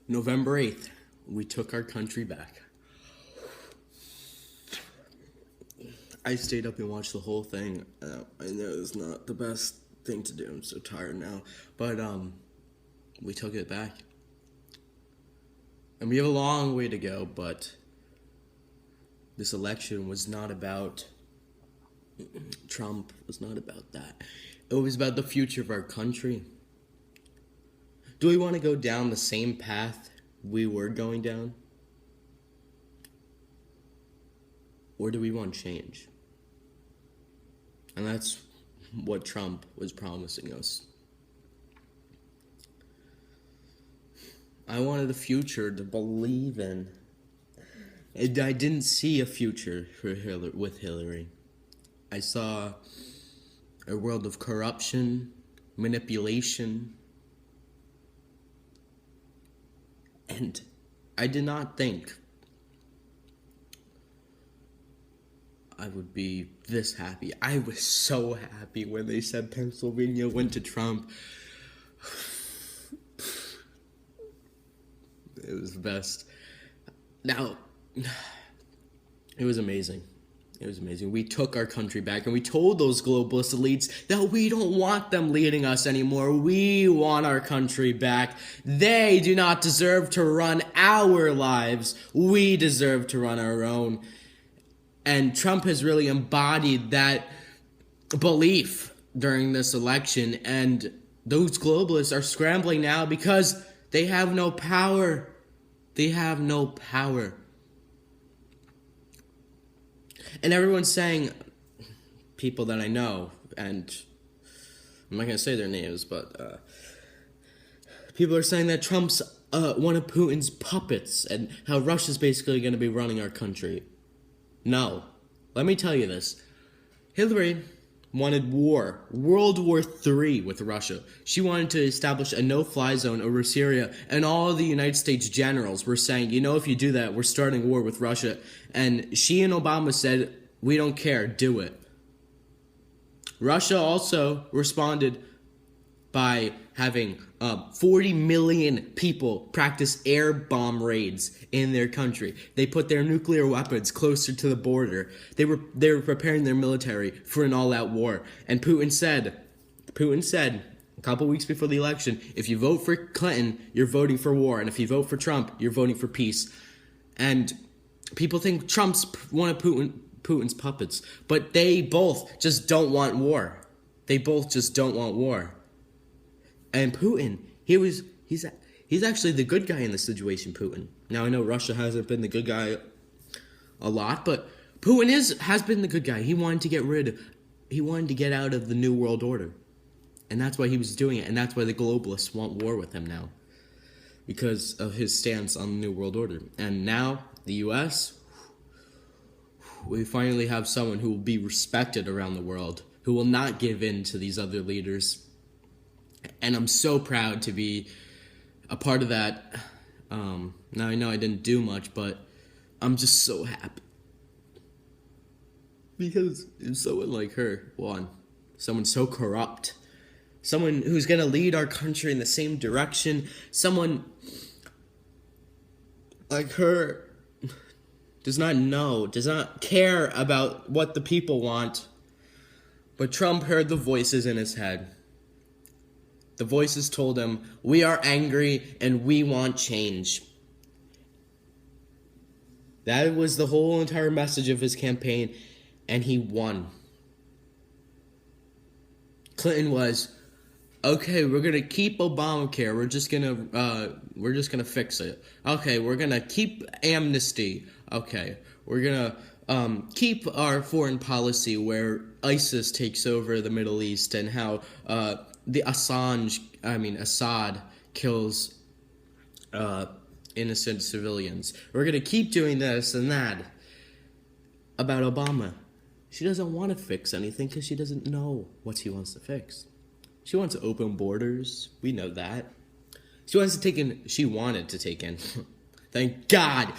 November 8th, we took our country back. I stayed up and watched the whole thing. I know it's not the best thing to do. I'm so tired now. But, we took it back. And we have a long way to go, but this election was not about Trump. It was not about that. It was about the future of our country. Do we want to go down the same path we were going down? Or do we want change? And that's what Trump was promising us. I wanted a future to believe in. And I didn't see a future with Hillary. I saw a world of corruption, manipulation, and I did not think I would be this happy. I was so happy when they said Pennsylvania went to Trump. It was the best. Now, it was amazing. It was amazing. We took our country back and we told those globalist elites that we don't want them leading us anymore. We want our country back. They do not deserve to run our lives. We deserve to run our own. And Trump has really embodied that belief during this election. And those globalists are scrambling now because they have no power. They have no power. And everyone's saying, people that I know, and I'm not going to say their names, but people are saying that Trump's one of Putin's puppets and how Russia's basically going to be running our country. No. Let me tell you this. Hillary wanted war, World War III with Russia. She wanted to establish a no-fly zone over Syria, and all of the United States generals were saying, you know, if you do that, we're starting war with Russia. And she and Obama said, we don't care, do it. Russia also responded by having 40 million people practice air bomb raids in their country. They put their nuclear weapons closer to the border. They were preparing their military for an all-out war. And Putin said a couple weeks before the election, if you vote for Clinton, you're voting for war. And if you vote for Trump, you're voting for peace. And people think Trump's one of Putin's puppets. But they both just don't want war. They both just don't want war. And Putin, he's actually the good guy in this situation, Putin. Now, I know Russia hasn't been the good guy a lot, but Putin has been the good guy. He wanted to get out of the New World Order. And that's why he was doing it, and that's why the globalists want war with him now. Because of his stance on the New World Order. And now, the U.S., we finally have someone who will be respected around the world, who will not give in to these other leaders. And I'm so proud to be a part of that. Now I know I didn't do much, but I'm just so happy. Because someone like her, someone so corrupt, someone who's going to lead our country in the same direction, someone like her does not care about what the people want. But Trump heard the voices in his head. The voices told him, we are angry and we want change. That was the whole entire message of his campaign, and he won. Clinton was, okay, we're gonna keep Obamacare. We're just gonna fix it. Okay, we're gonna keep amnesty. Okay, we're gonna keep our foreign policy where ISIS takes over the Middle East and how Assad kills innocent civilians. We're going to keep doing this and that. About Obama, she doesn't want to fix anything because she doesn't know what she wants to fix. She wants open borders. We know that. She wanted to take in. Thank God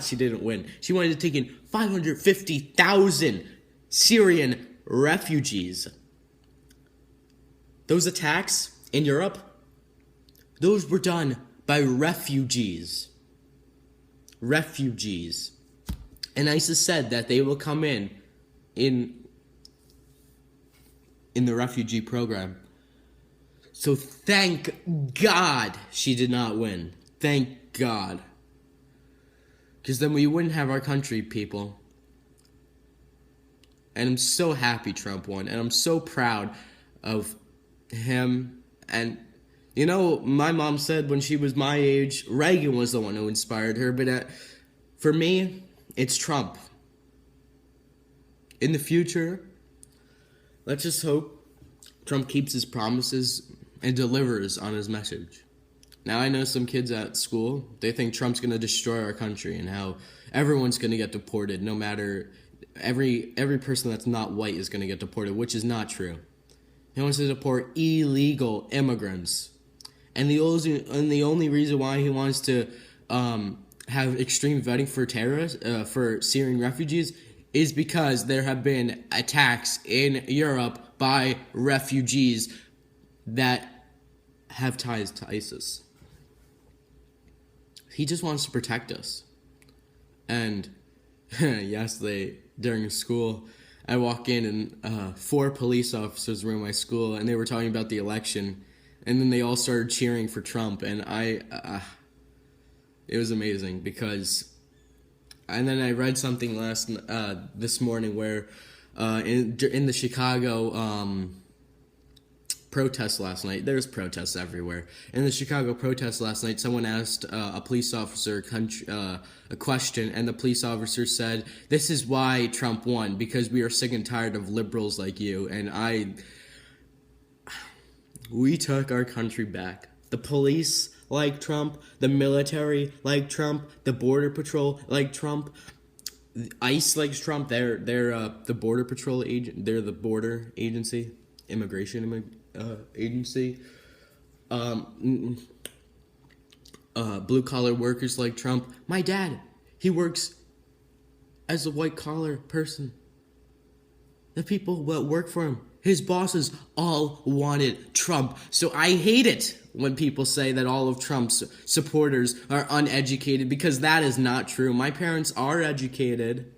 she didn't win. She wanted to take in 550,000 Syrian refugees. Those attacks in Europe, those were done by refugees. Refugees. And ISIS said that they will come in the refugee program. So thank God she did not win. Thank God. Because then we wouldn't have our country, people. And I'm so happy Trump won. And I'm so proud of him. And, you know, my mom said when she was my age, Reagan was the one who inspired her. But for me, it's Trump. In the future, let's just hope Trump keeps his promises and delivers on his message. Now, I know some kids at school, they think Trump's going to destroy our country and how everyone's going to get deported, no matter, every person that's not white is going to get deported, which is not true. He wants to deport illegal immigrants. And the only reason why he wants to have extreme vetting for terrorists, for Syrian refugees, is because there have been attacks in Europe by refugees that have ties to ISIS. He just wants to protect us. And yesterday, during school, I walk in and 4 police officers were in my school, and they were talking about the election, and then they all started cheering for Trump, and it was amazing because. And then I read something this morning where in the Chicago protests last night, there's protests everywhere. In the Chicago protests last night, someone asked a police officer a question, and the police officer said, "This is why Trump won, because we are sick and tired of liberals like you." And we took our country back. The police like Trump, the military like Trump, the border patrol like Trump, ICE likes Trump. They're the border patrol agent. They're the border agency, immigration agency. Blue collar workers like Trump. My dad, he works as a white collar person. The people that work for him, his bosses, all wanted Trump. So I hate it when people say that all of Trump's supporters are uneducated, because that is not true. My parents are educated.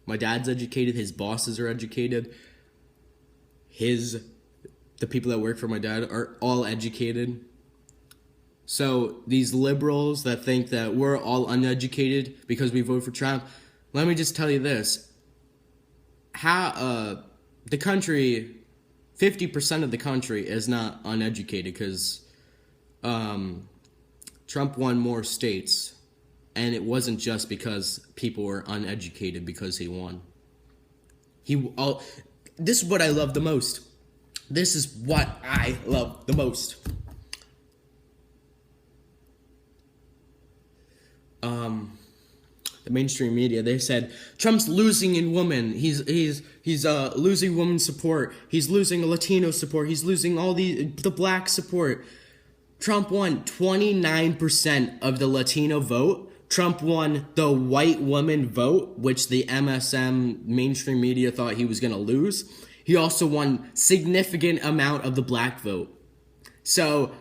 My dad's educated. His bosses are educated. The people that work for my dad are all educated. So these liberals that think that we're all uneducated because we vote for Trump, let me just tell you this. The country, 50% of the country is not uneducated because Trump won more states, and it wasn't just because people were uneducated because he won. This is what I love the most. This is what I love the most. The mainstream media, they said Trump's losing in women. He's losing women's support. He's losing Latino support. He's losing all the black support. Trump won 29% of the Latino vote. Trump won the white woman vote, which the MSM mainstream media thought he was going to lose. He also won significant amount of the black vote. So,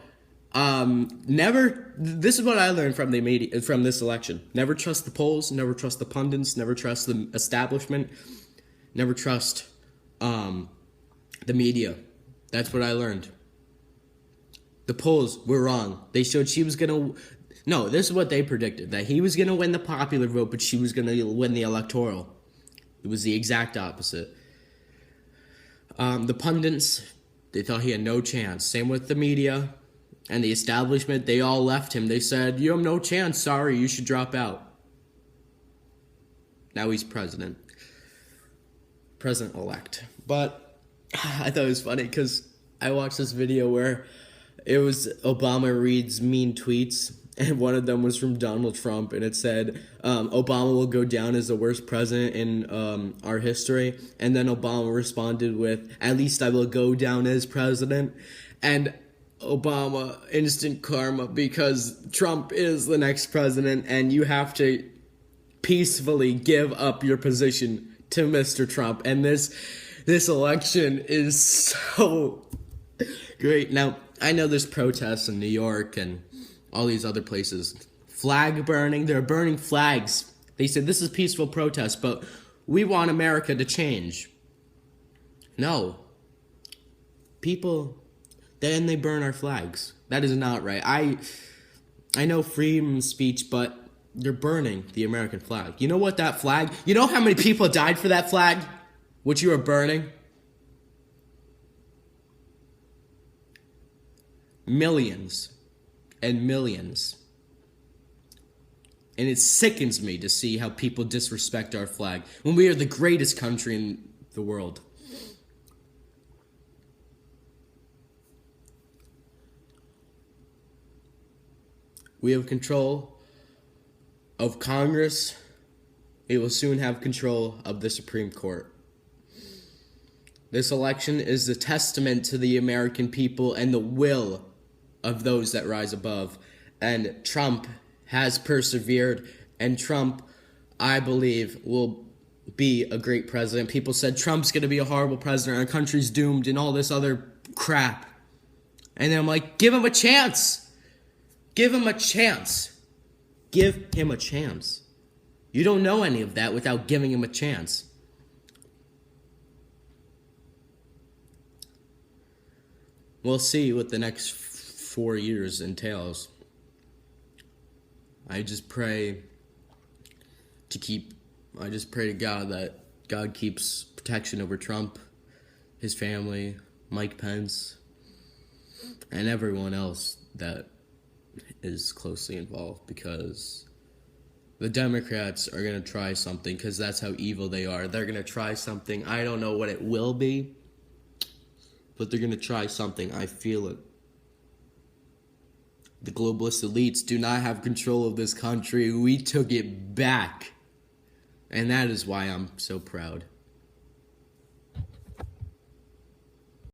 this is what I learned from the media, from this election. Never trust the polls, never trust the pundits, never trust the establishment, never trust the media. That's what I learned. The polls were wrong. They showed she was going to... No, this is what they predicted, that he was going to win the popular vote, but she was going to win the electoral. It was the exact opposite. The pundits, they thought he had no chance. Same with the media and the establishment. They all left him. They said, "You have no chance. Sorry, you should drop out." Now he's president. President-elect. But I thought it was funny because I watched this video where it was Obama reads mean tweets, and one of them was from Donald Trump, and it said, Obama will go down as the worst president in our history. And then Obama responded with, "At least I will go down as president." And Obama, instant karma, because Trump is the next president, and you have to peacefully give up your position to Mr. Trump. And this election is so great. Now, I know there's protests in New York and all these other places. Flag burning, they're burning flags. They said this is peaceful protest, but we want America to change. No. People, then they burn our flags. That is not right. I know freedom of speech, but you're burning the American flag. You know what that flag, you know how many people died for that flag? Which you are burning? Millions and millions. And it sickens me to see how people disrespect our flag when we are the greatest country in the world. We have control of Congress. We will soon have control of the Supreme Court. This election is a testament to the American people and the will of those that rise above. And Trump has persevered, and Trump, I believe, will be a great president. People said Trump's going to be a horrible president, our country's doomed, and all this other crap. And then I'm like, give him a chance. Give him a chance. Give him a chance. You don't know any of that without giving him a chance. We'll see what the next 4 years entails. I just pray to God that God keeps protection over Trump, his family, Mike Pence, and everyone else that is closely involved, because the Democrats are going to try something, because that's how evil they are. They're going to try something. I don't know what it will be, but they're going to try something. I feel it. The globalist elites do not have control of this country. We took it back. And that is why I'm so proud.